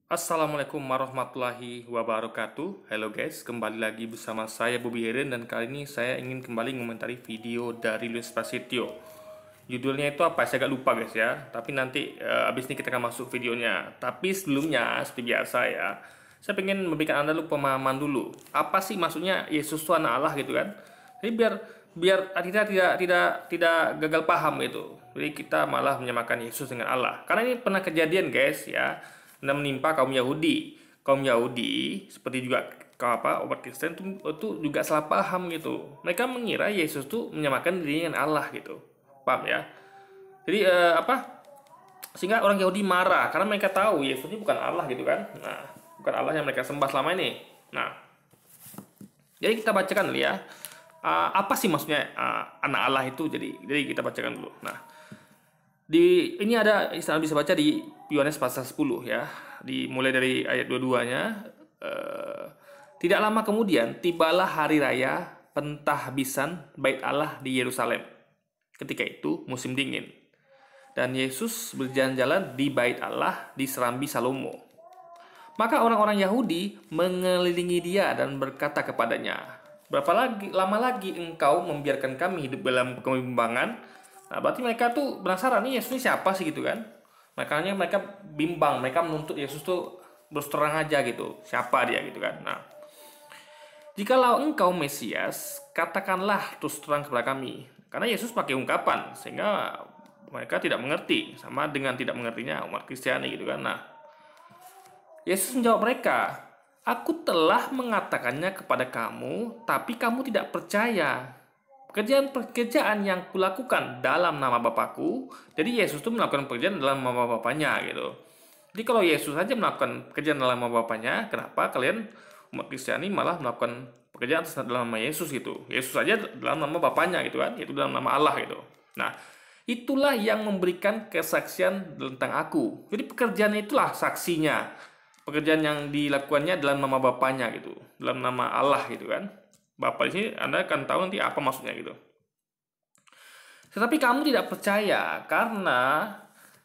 Assalamualaikum warahmatullahi wabarakatuh. Halo guys, kembali lagi bersama saya Bobby Heren dan kali ini saya ingin kembali mengomentari video dari Luis Prasetyo. Judulnya itu apa? Saya agak lupa guys ya. Tapi nanti abis ini kita akan masuk videonya. Tapi sebelumnya seperti biasa ya, saya pengen memberikan Anda dulu pemahaman dulu. Apa sih maksudnya Yesus itu anak Allah gitu kan? Jadi biar biar kita tidak gagal paham gitu. Jadi kita malah menyamakan Yesus dengan Allah. Karena ini pernah kejadian guys ya, dan menimpa kaum Yahudi. Kaum Yahudi seperti juga umat Kristen itu juga salah paham gitu. Mereka mengira Yesus tuh menyamakan dirinya dengan Allah gitu. Paham ya? Jadi sehingga orang Yahudi marah karena mereka tahu Yesus ini bukan Allah gitu kan. Nah, bukan Allah yang mereka sembah selama ini. Nah, jadi kita bacakan dulu ya. Apa sih maksudnya anak Allah itu? Jadi kita bacakan dulu. Nah, ini ada bisa baca di Yohanes pasal 10 ya. Dimulai dari ayat 22-nya. Tidak lama kemudian tibalah hari raya pentahbisan Bait Allah di Yerusalem. Ketika itu musim dingin. Dan Yesus berjalan-jalan di Bait Allah di Serambi Salomo. Maka orang-orang Yahudi mengelilingi dia dan berkata kepadanya, lama lagi engkau membiarkan kami hidup dalam kebimbangan? Nah, berarti mereka tuh penasaran, nih Yesus ini siapa sih gitu kan? Makanya mereka bimbang, mereka menuntut Yesus tuh berterang aja gitu, siapa dia gitu kan? Nah, jikalau engkau Mesias, katakanlah terus terang kepada kami. Karena Yesus pakai ungkapan, sehingga mereka tidak mengerti, sama dengan tidak mengertinya umat Kristiani gitu kan? Nah, Yesus menjawab mereka, aku telah mengatakannya kepada kamu, tapi kamu tidak percaya. Pekerjaan-pekerjaan yang kulakukan dalam nama Bapakku, jadi Yesus itu melakukan pekerjaan dalam nama Bapaknya gitu. Jadi kalau Yesus saja melakukan pekerjaan dalam nama Bapaknya, kenapa kalian umat Kristiani malah melakukan pekerjaan dalam nama Yesus gitu? Yesus saja dalam nama Bapaknya gitu kan, yaitu dalam nama Allah gitu. Nah, itulah yang memberikan kesaksian tentang aku. Jadi pekerjaan itulah saksinya. Pekerjaan yang dilakukannya dalam nama Bapaknya gitu, dalam nama Allah gitu kan. Bapak di sini Anda akan tahu nanti apa maksudnya gitu. Tetapi kamu tidak percaya karena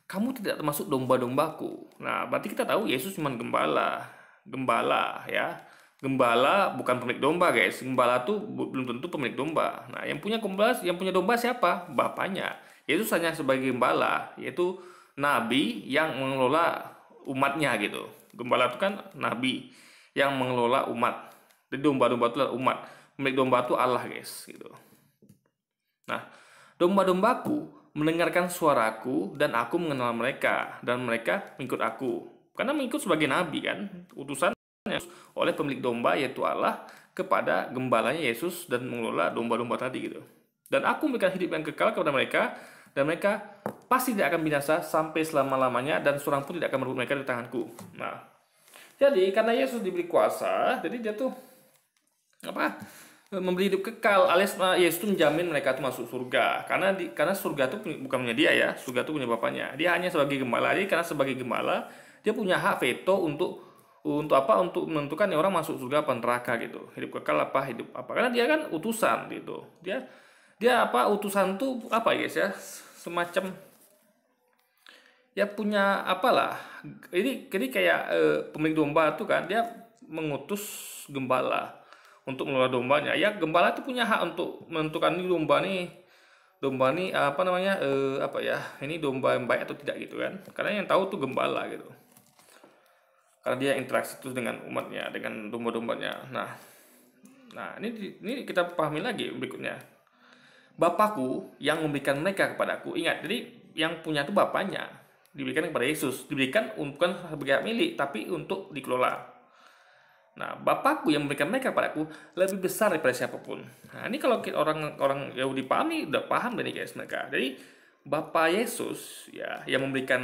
kamu tidak termasuk domba-dombaku. Nah, berarti kita tahu Yesus cuma gembala. Gembala ya. Gembala bukan pemilik domba, guys. Gembala tuh belum tentu pemilik domba. Nah, yang punya gembala, yang punya domba siapa? Bapaknya. Yesus hanya sebagai gembala, yaitu nabi yang mengelola umatnya gitu. Gembala itu kan nabi yang mengelola umat. Jadi domba-domba itu adalah umat. Pemilik domba itu Allah, guys, gitu. Nah, domba-dombaku mendengarkan suaraku dan aku mengenal mereka dan mereka mengikut aku. Karena mengikut sebagai nabi kan, utusan oleh pemilik domba yaitu Allah kepada gembalanya Yesus dan mengelola domba-domba tadi gitu. Dan aku memberikan hidup yang kekal kepada mereka dan mereka pasti tidak akan binasa sampai selama-lamanya dan seorang pun tidak akan merebut mereka dari tanganku. Nah, jadi karena Yesus diberi kuasa, jadi dia tuh memberi hidup kekal, alias Yesus itu menjamin mereka tuh masuk surga karena surga itu bukan punya dia ya, surga itu punya Bapaknya. Dia hanya sebagai gembala. Jadi karena sebagai gembala dia punya hak veto untuk menentukan orang masuk surga apa neraka gitu, hidup kekal apa hidup apa, karena dia kan utusan gitu. Dia utusan tuh apa guys ya, semacam ya punya apalah. Jadi kayak pemilik domba tuh kan dia mengutus gembala untuk mengelola dombanya. Ya gembala tuh punya hak untuk menentukan ini domba nih ini domba yang baik atau tidak gitu kan. Karena yang tahu tuh gembala gitu. Karena dia interaksi terus dengan umatnya, dengan domba-dombanya. Nah ini kita pahami lagi berikutnya. Bapakku yang memberikan mereka kepadaku. Ingat, jadi yang punya itu Bapaknya. Diberikan kepada Yesus. Diberikan bukan sebagai milik, tapi untuk dikelola. Nah, Bapakku yang memberikan mereka kepadaku lebih besar daripada siapapun. Nah, ini kalau orang Yahudi pahami, udah paham dari guys mereka. Jadi Bapak Yesus ya yang memberikan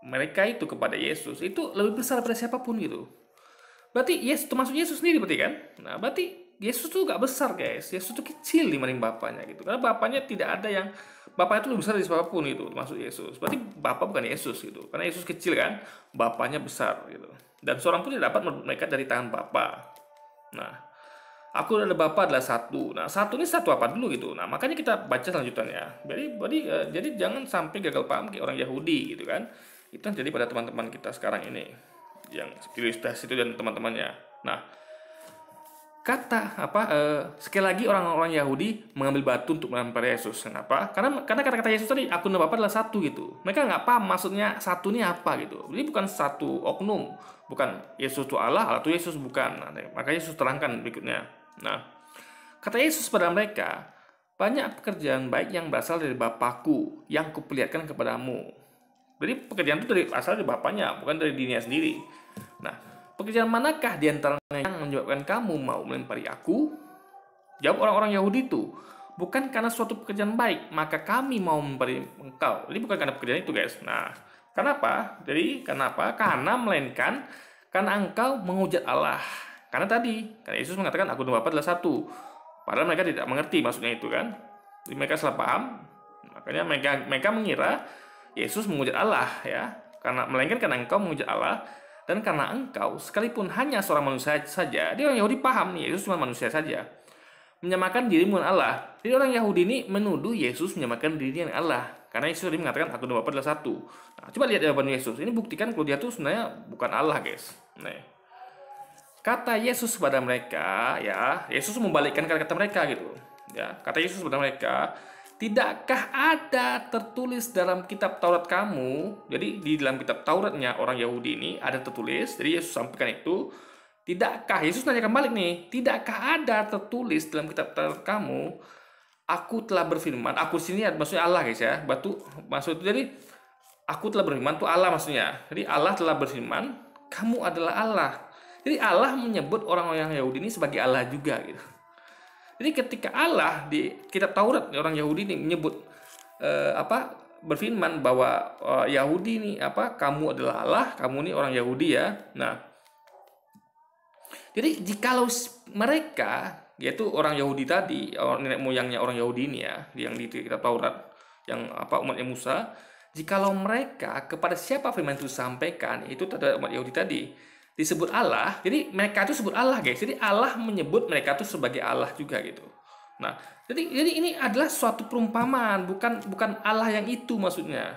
mereka itu kepada Yesus itu lebih besar daripada siapapun gitu. Berarti Yesus termasuk Yesus sendiri berarti kan? Nah, berarti Yesus tuh gak besar guys. Yesus tuh kecil dibanding Bapaknya gitu. Karena Bapaknya tidak ada yang Bapaknya itu lebih besar dari siapapun gitu, termasuk Yesus. Berarti Bapak bukan Yesus gitu. Karena Yesus kecil kan, Bapaknya besar gitu. Dan seorang pun tidak dapat merebut mereka dari tangan Bapa. Nah, aku dan Bapa adalah satu. Nah, satu ini satu apa dulu gitu. Nah, makanya kita baca selanjutnya. Jadi jangan sampai gagal paham kayak orang Yahudi gitu kan. Itu yang terjadi pada teman-teman kita sekarang ini. yang ilustrasi itu dan teman-temannya. Nah, sekali lagi orang-orang Yahudi mengambil batu untuk melempar Yesus. Kenapa? Karena kata-kata Yesus tadi, aku dan Bapa adalah satu gitu. Mereka nggak paham maksudnya satu ini apa gitu. Ini bukan satu oknum, bukan Yesus itu Allah, Allah itu Yesus, bukan. Nah, maka Yesus terangkan berikutnya. Nah, kata Yesus pada mereka, banyak pekerjaan baik yang berasal dari Bapakku yang kuperlihatkan kepadamu. Jadi pekerjaan itu berasal dari Bapaknya, bukan dari dirinya sendiri. Nah, pekerjaan manakah di antaranya yang menyebabkan kamu mau melempari aku? Jawab orang-orang Yahudi itu, bukan karena suatu pekerjaan baik, maka kami mau melempari engkau. Jadi bukan karena pekerjaan itu, guys. Nah, kenapa? Karena melainkan karena engkau menghujat Allah. Karena Yesus mengatakan aku dan Bapa adalah satu. Padahal mereka tidak mengerti maksudnya itu kan. Jadi mereka salah paham. Makanya mereka mengira Yesus menghujat Allah ya. Melainkan karena engkau menghujat Allah. Dan karena engkau sekalipun hanya seorang manusia saja, dia orang Yahudi paham nih Yesus cuma manusia saja, menyamakan dirimu dengan Allah. Jadi orang Yahudi ini menuduh Yesus menyamakan diri dengan Allah. Karena Yesus tadi mengatakan aku dan Bapa adalah satu. Nah, coba lihat jawaban Yesus. Ini buktikan kalau dia tuh sebenarnya bukan Allah, guys. Nah, kata Yesus kepada mereka, ya, Yesus membalikkan kata-kata mereka gitu. Ya, kata Yesus kepada mereka, tidakkah ada tertulis dalam kitab Taurat kamu? Jadi di dalam kitab Tauratnya orang Yahudi ini ada tertulis. Jadi Yesus sampaikan itu, tidakkah, Yesus nanyakan balik nih, tidakkah ada tertulis dalam kitab Taurat kamu? Aku telah berfirman, aku sini maksudnya Allah, guys ya. Maksud itu jadi aku telah berfirman itu Allah maksudnya. Jadi Allah telah berfirman, kamu adalah Allah. Jadi Allah menyebut orang-orang Yahudi ini sebagai Allah juga gitu. Jadi ketika Allah di kitab Taurat orang Yahudi ini menyebut berfirman bahwa Yahudi ini kamu adalah Allah, kamu ini orang Yahudi ya. Nah, jadi jikalau mereka yaitu orang Yahudi tadi, nenek moyangnya orang Yahudi ini ya, yang di kitab Taurat, yang umatnya Musa, jikalau mereka kepada siapa firman itu disampaikan, itu terhadap umat Yahudi tadi disebut Allah, jadi mereka itu sebut Allah, guys. Jadi Allah menyebut mereka itu sebagai Allah juga gitu. Nah, jadi ini adalah suatu perumpamaan, bukan Allah yang itu maksudnya.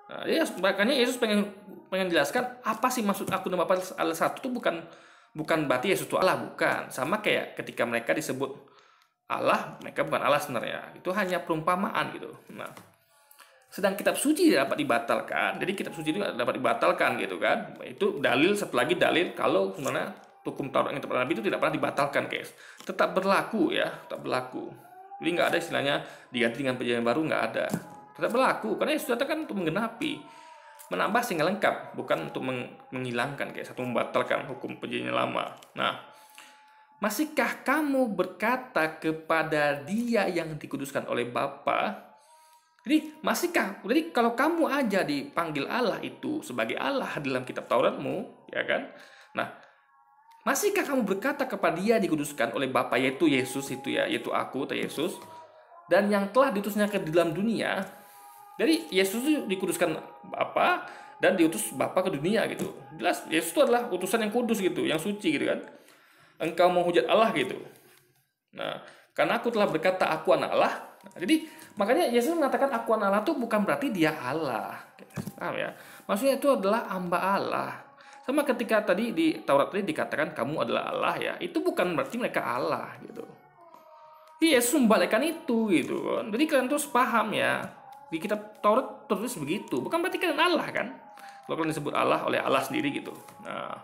Nah, makanya Yesus pengen jelaskan apa sih maksud aku dan Bapa Allah satu itu bukan berarti Yesus itu Allah, bukan. Sama kayak ketika mereka disebut Allah, mereka bukan Allah sebenarnya. Itu hanya perumpamaan gitu. Nah, sedang kitab suci tidak dapat dibatalkan. Jadi kitab suci itu dapat dibatalkan gitu kan. Itu dalil, satu lagi dalil kalau sebenarnya hukum Taurat yang terhadap Nabi itu tidak pernah dibatalkan, guys. Tetap berlaku ya, tetap berlaku. Jadi nggak ada istilahnya diganti dengan perjanjian baru, nggak ada. Tetap berlaku karena Yesus datang untuk menggenapi, menambah sehingga lengkap, bukan untuk menghilangkan, guys, atau membatalkan hukum perjanjian lama. Nah, masihkah kamu berkata kepada Dia yang dikuduskan oleh Bapa? Jadi jadi kalau kamu aja dipanggil Allah itu sebagai Allah dalam kitab Tauratmu, ya kan? Nah, masihkah kamu berkata kepada Dia dikuduskan oleh Bapa, yaitu Yesus itu ya, yaitu aku atau Yesus, dan yang telah diutusnya ke dalam dunia. Jadi Yesus itu dikuduskan Bapa dan diutus Bapa ke dunia gitu. Jelas Yesus itu adalah utusan yang kudus gitu, yang suci gitu kan. Engkau menghujat Allah gitu. Nah, karena aku telah berkata aku anak Allah. Nah, jadi makanya Yesus mengatakan aku anak Allah itu bukan berarti dia Allah. Paham ya? Maksudnya itu adalah hamba Allah. Sama ketika tadi di Taurat tadi dikatakan kamu adalah Allah ya, itu bukan berarti mereka Allah gitu. Yesus membalikkan itu gitu. Jadi kalian terus paham ya. Di kitab Taurat tertulis begitu. Bukan berarti kalian Allah kan? Kalau kalian disebut Allah oleh Allah sendiri gitu. Nah,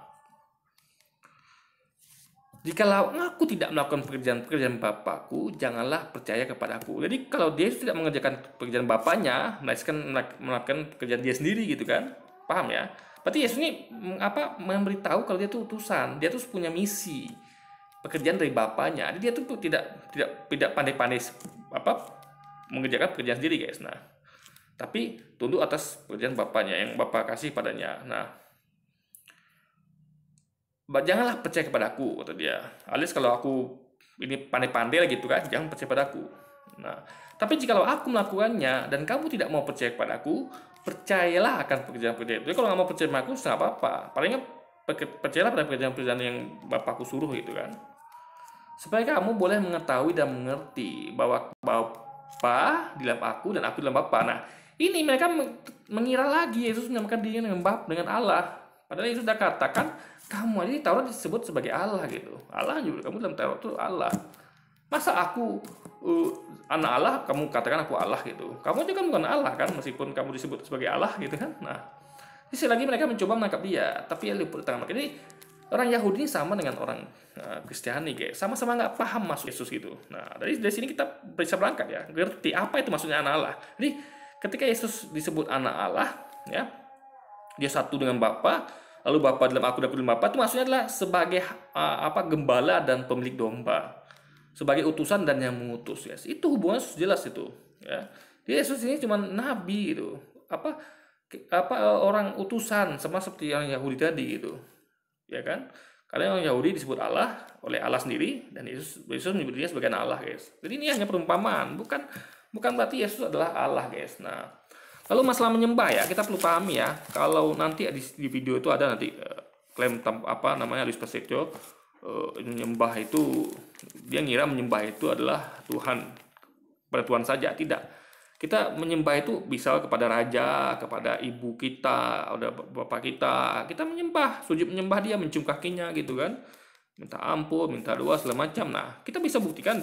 jikalau aku tidak melakukan pekerjaan Bapakku, janganlah percaya kepadaku. Jadi kalau dia tidak mengerjakan pekerjaan Bapaknya, melakukan pekerjaan dia sendiri gitu kan? Paham ya? Berarti Yesus ini memberitahu kalau dia itu utusan, dia tuh punya misi, pekerjaan dari Bapaknya. Jadi dia tuh tidak pandai-pandai mengerjakan pekerjaan sendiri, guys. Nah, tapi tunduk atas pekerjaan Bapaknya yang Bapa kasih padanya. Nah, janganlah percaya kepadaku, kata dia. Alias kalau aku ini pandai-pandai lah gitu kan, jangan percaya padaku. Nah, tapi jikalau aku melakukannya dan kamu tidak mau percaya kepadaku, percayalah akan pekerjaan-pekerjaan itu. Jadi kalau nggak mau percaya sama aku, nggak apa-apa. Palingnya percayalah pada pekerjaan-pekerjaan yang Bapakku suruh gitu kan. Supaya kamu boleh mengetahui dan mengerti bahwa Bapa di dalam aku dan aku di dalam Bapa. Nah, ini mereka mengira lagi Yesus menyamakan dirinya dengan Allah. Padahal Yesus sudah katakan, kamu aja di Taurat disebut sebagai Allah gitu. Allah juga, kamu dalam Taurat itu Allah. Masa aku anak Allah, kamu katakan aku Allah gitu. Kamu juga kan bukan Allah kan, meskipun kamu disebut sebagai Allah gitu kan. Nah, sisi lagi mereka mencoba menangkap dia, tapi dia luput tangan mereka. Jadi orang Yahudi ini sama dengan orang Kristiani, guys. Sama-sama nggak paham maksud Yesus gitu. Nah, dari sini kita bisa berangkat ya, ngerti apa itu maksudnya anak Allah. Jadi ketika Yesus disebut anak Allah, ya, dia satu dengan Bapa, lalu Bapa dalam aku dan aku dalam Bapa, itu maksudnya adalah sebagai gembala dan pemilik domba, sebagai utusan dan yang mengutus, ya. Itu hubungannya jelas itu, ya. Dia Yesus ini cuma nabi gitu, orang utusan, sama seperti yang Yahudi tadi gitu, ya kan? Karena yang Yahudi disebut Allah oleh Allah sendiri, dan Yesus menyebut dia sebagai anak Allah, guys. Jadi ini hanya perumpamaan, bukan berarti Yesus adalah Allah, guys. Nah, lalu masalah menyembah, ya, kita perlu pahami ya, kalau nanti di video itu ada nanti klaim Luis Prasetyo menyembah itu, dia ngira menyembah itu adalah Tuhan, pada Tuhan saja. Tidak, kita menyembah itu bisa kepada raja, kepada ibu kita, ada bapak kita menyembah, sujud menyembah dia, mencium kakinya gitu kan, minta ampun, minta doa segala macam. Nah, kita bisa buktikan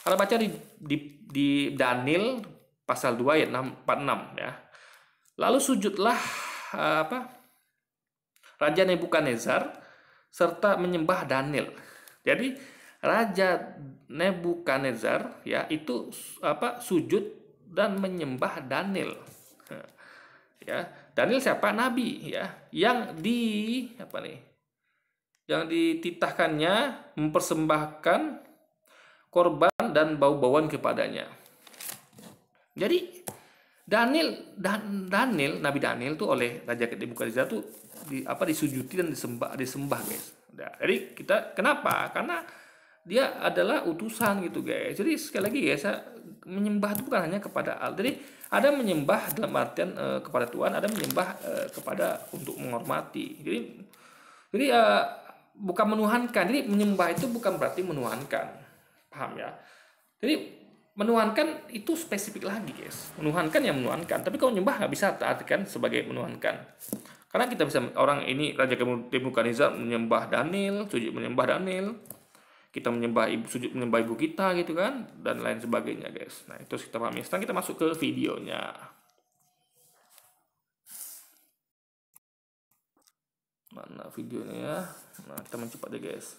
Anda baca di Daniel pasal 2 ayat 46, ya. Lalu sujudlah Raja Nebukadnezar serta menyembah Daniel. Jadi Raja Nebukadnezar, ya, itu sujud dan menyembah Daniel. Ya, Daniel siapa? Nabi, ya, yang yang dititahkannya mempersembahkan korban dan bau-bauan kepadanya. Jadi Nabi Daniel tuh oleh Raja Nebukadnezar tuh disujuti dan disembah, guys. Nah, jadi kenapa? Karena dia adalah utusan gitu, guys. Jadi sekali lagi, guys, menyembah itu bukan hanya kepada Allah. Jadi ada menyembah dalam artian kepada Tuhan, ada menyembah kepada untuk menghormati. Jadi bukan menuhankan. Jadi menyembah itu bukan berarti menuhankan. Paham ya? Jadi menuhankan itu spesifik lagi, guys. Menuhankan yang menuhankan, tapi kalau menyembah nggak bisa artikan sebagai menuhankan. Karena kita bisa, orang ini Raja Nebukadnezar menyembah Daniel, sujud menyembah Daniel, kita sujud menyembah ibu kita gitu kan, dan lain sebagainya, guys. Nah, itu kita pahami. Sekarang kita masuk ke videonya. Mana videonya ya? Nah, kita mencepat deh, guys.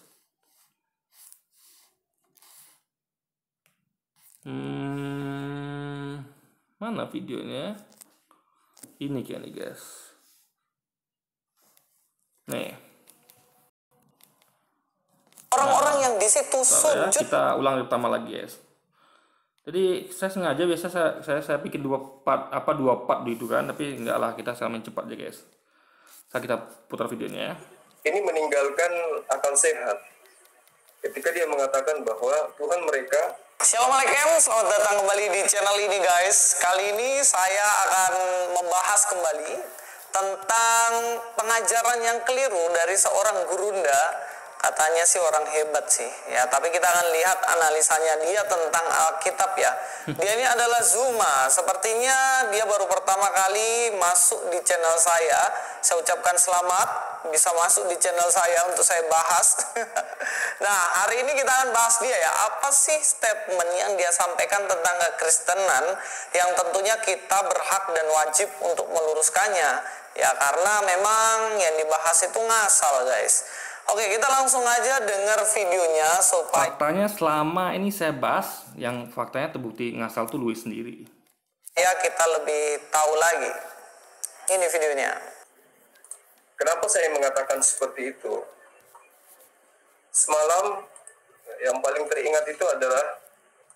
Mana videonya? Ini kayaknya, guys. Nih. Orang-orang yang di situ sujud. Ya, kita ulang dari pertama lagi, guys. Jadi saya sengaja biasa saya bikin dua part gitu kan, tapi enggak lah, kita sama cepat aja, guys. Kita putar videonya ya. Ini meninggalkan akal sehat ketika dia mengatakan bahwa Tuhan mereka. Assalamualaikum, selamat datang kembali di channel ini, guys. Kali ini saya akan membahas kembali tentang pengajaran yang keliru dari seorang gurunda. Katanya sih orang hebat sih, ya. Tapi kita akan lihat analisanya dia tentang Alkitab, ya. Dia ini adalah Zuma. Sepertinya dia baru pertama kali masuk di channel saya. Saya ucapkan selamat bisa masuk di channel saya untuk saya bahas. Nah, hari ini kita akan bahas dia, ya. Apa sih statement yang dia sampaikan tentang kekristenan yang tentunya kita berhak dan wajib untuk meluruskannya, ya, karena memang yang dibahas itu ngasal, guys. Oke, kita langsung aja dengar videonya supaya faktanya selama ini saya bahas, yang faktanya terbukti ngasal tuh Louis sendiri. Ya, kita lebih tahu lagi. Ini videonya. Kenapa saya mengatakan seperti itu? Semalam yang paling teringat itu adalah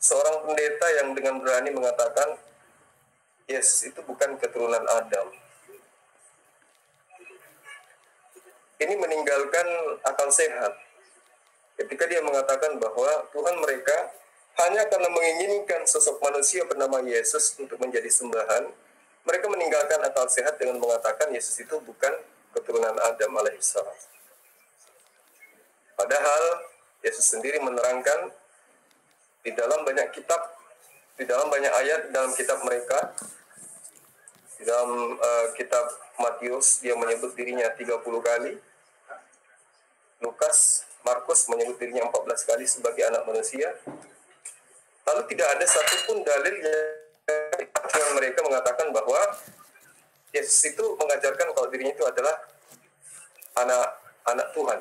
seorang pendeta yang dengan berani mengatakan Yesus itu bukan keturunan Adam. Ini meninggalkan akal sehat ketika dia mengatakan bahwa Tuhan mereka hanya karena menginginkan sosok manusia bernama Yesus untuk menjadi sembahan, mereka meninggalkan akal sehat dengan mengatakan Yesus itu bukan keturunan Adam alaihissalam. Padahal Yesus sendiri menerangkan di dalam banyak kitab, di dalam banyak ayat dalam kitab mereka, Di dalam kitab Matius dia menyebut dirinya 30 kali. Markus menyebut dirinya 14 kali sebagai anak manusia. Lalu tidak ada satupun dalil yang mereka mengatakan bahwa Yesus itu mengajarkan kalau dirinya itu adalah anak Tuhan.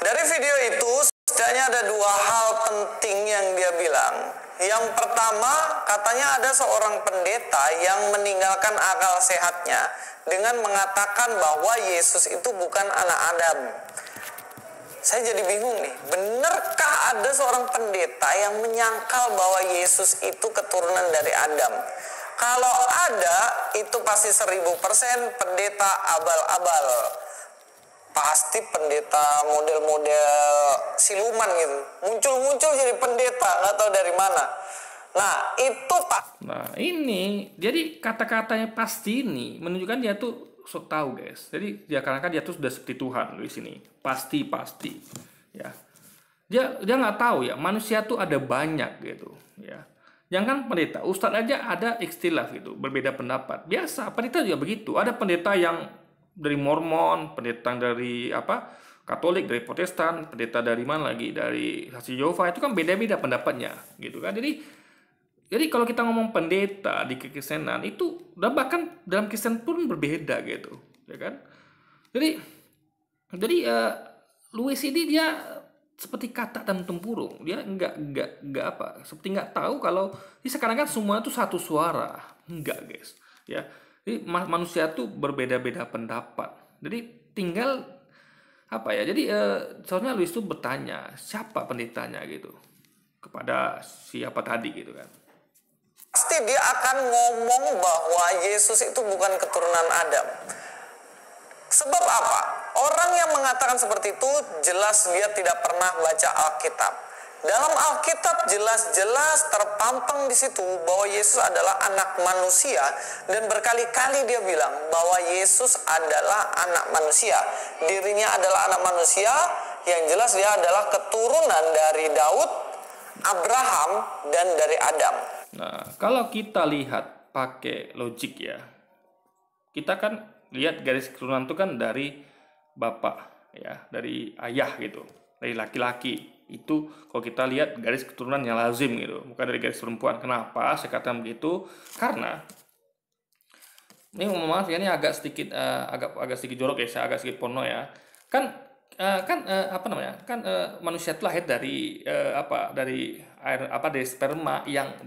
Dari video itu setidaknya ada dua hal penting yang dia bilang. Yang pertama, katanya ada seorang pendeta yang meninggalkan akal sehatnya dengan mengatakan bahwa Yesus itu bukan anak Adam. Saya jadi bingung nih, benarkah ada seorang pendeta yang menyangkal bahwa Yesus itu keturunan dari Adam? Kalau ada, itu pasti 1000% pendeta abal-abal. Pasti pendeta model-model siluman gitu. Muncul-muncul jadi pendeta, nggak tahu dari mana. Nah, itu Pak. Nah, ini, jadi kata-katanya pasti ini menunjukkan dia tuh sok tahu, guys. Jadi dia karena dia tuh sudah seperti Tuhan di sini. Pasti ya. Dia nggak tahu ya, manusia tuh ada banyak gitu, ya. Jangan pendeta, ustadz aja ada ikhtilaf gitu, berbeda pendapat. Biasa, pendeta juga begitu. Ada pendeta yang dari Mormon, pendeta dari Katolik, dari Protestan, pendeta dari mana lagi, dari Saksi Yehova, itu kan beda-beda pendapatnya gitu kan. Jadi kalau kita ngomong pendeta di kekristenan itu, dan bahkan dalam Kristen pun berbeda gitu, ya kan? Jadi Louis ini dia seperti kata dalam tempurung, dia seperti nggak tahu kalau sekarang kan semua itu satu suara, enggak, guys, ya. Jadi manusia tuh berbeda-beda pendapat. Jadi tinggal jadi soalnya Louis itu bertanya siapa pendetanya gitu kepada siapa tadi gitu kan. Pasti dia akan ngomong bahwa Yesus itu bukan keturunan Adam. Sebab apa? Orang yang mengatakan seperti itu jelas dia tidak pernah baca Alkitab. Dalam Alkitab jelas-jelas terpampang di situ bahwa Yesus adalah anak manusia, dan berkali-kali dia bilang bahwa Yesus adalah anak manusia. Dirinya adalah anak manusia, yang jelas dia adalah keturunan dari Daud, Abraham, dan dari Adam. Nah, kalau kita lihat pakai logik ya, kita kan lihat garis keturunan itu kan dari bapak ya, dari ayah gitu, dari laki-laki. Itu kalau kita lihat garis keturunan yang lazim gitu, bukan dari garis perempuan. Kenapa saya katakan begitu? Karena ini maaf ya, ini agak sedikit jorok ya, saya agak sedikit porno ya. Manusia itu lahir dari dari sperma yang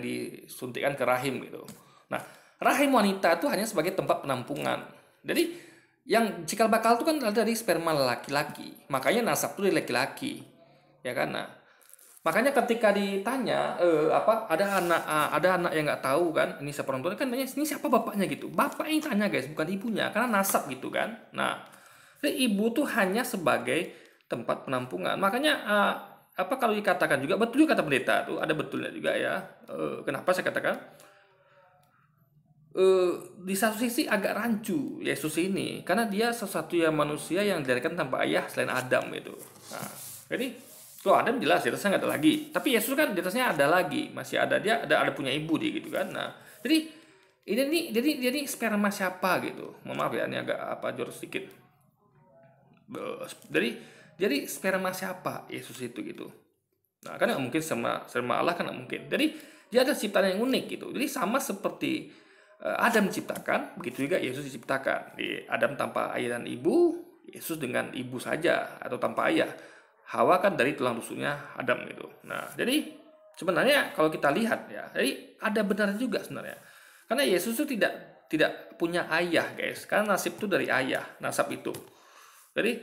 disuntikkan ke rahim gitu. Nah, rahim wanita itu hanya sebagai tempat penampungan. Jadi yang cikal bakal itu kan dari sperma laki-laki, makanya nasab itu dari laki-laki, ya kan? Nah, makanya ketika ditanya ada anak yang nggak tahu kan ini siapa orang tua, kan tanya ini siapa bapaknya gitu. Bapak yang tanya, guys, bukan ibunya, karena nasab gitu kan. Nah, ibu tuh hanya sebagai tempat penampungan. Makanya kalau dikatakan juga betul juga kata pendeta tuh, ada betulnya juga ya. Kenapa saya katakan di satu sisi agak rancu Yesus ini, karena dia satu-satunya manusia yang dilahirkan tanpa ayah selain Adam gitu. Nah, jadi kalau Adam jelas di atasnya nggak ada lagi, tapi Yesus kan di atasnya ada lagi, masih ada, dia ada punya ibu dia gitu kan. Nah, jadi ini sperma siapa gitu? Mohon maaf ya, ini agak jorok sedikit. Jadi sperma siapa Yesus itu gitu. Nah, kan nggak mungkin sama Allah, kan nggak mungkin. Jadi dia ada ciptaan yang unik gitu. Jadi sama seperti Adam diciptakan, begitu juga Yesus diciptakan. Di Adam tanpa ayah dan ibu, Yesus dengan ibu saja atau tanpa ayah. Hawa kan dari tulang rusuknya Adam gitu. Nah, jadi sebenarnya kalau kita lihat ya, jadi ada benar juga sebenarnya. Karena Yesus itu tidak punya ayah, guys. Karena nasib itu dari ayah, nasab itu. Jadi